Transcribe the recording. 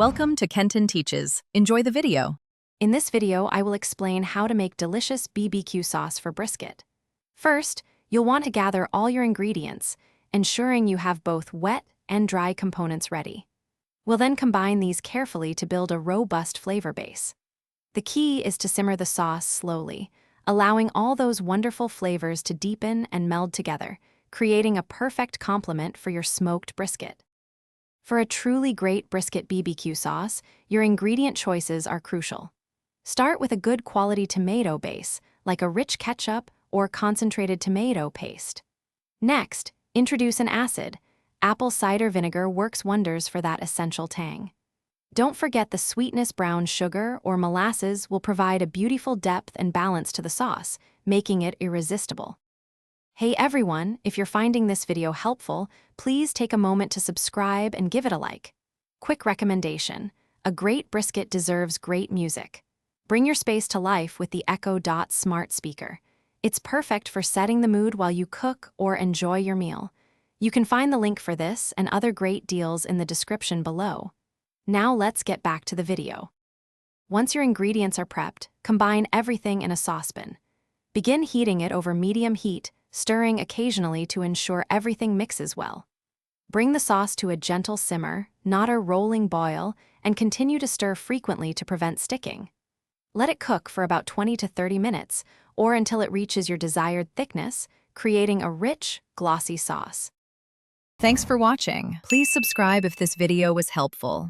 Welcome to Kenton Teaches. Enjoy the video. In this video, I will explain how to make delicious BBQ sauce for brisket. First, you'll want to gather all your ingredients, ensuring you have both wet and dry components ready. We'll then combine these carefully to build a robust flavor base. The key is to simmer the sauce slowly, allowing all those wonderful flavors to deepen and meld together, creating a perfect complement for your smoked brisket. For a truly great brisket BBQ sauce, your ingredient choices are crucial. Start with a good quality tomato base, like a rich ketchup or concentrated tomato paste. Next, introduce an acid. Apple cider vinegar works wonders for that essential tang. Don't forget the sweetness. Brown sugar or molasses will provide a beautiful depth and balance to the sauce, making it irresistible. Hey everyone, if you're finding this video helpful, please take a moment to subscribe and give it a like. Quick recommendation: a great brisket deserves great music. Bring your space to life with the Echo Dot smart speaker. It's perfect for setting the mood while you cook or enjoy your meal. You can find the link for this and other great deals in the description below. Now let's get back to the video. Once your ingredients are prepped, combine everything in a saucepan. Begin heating it over medium heat, stirring occasionally to ensure everything mixes well. Bring the sauce to a gentle simmer, not a rolling boil, and continue to stir frequently to prevent sticking. Let it cook for about 20 to 30 minutes, or until it reaches your desired thickness, creating a rich, glossy sauce. Thanks for watching. Please subscribe if this video was helpful.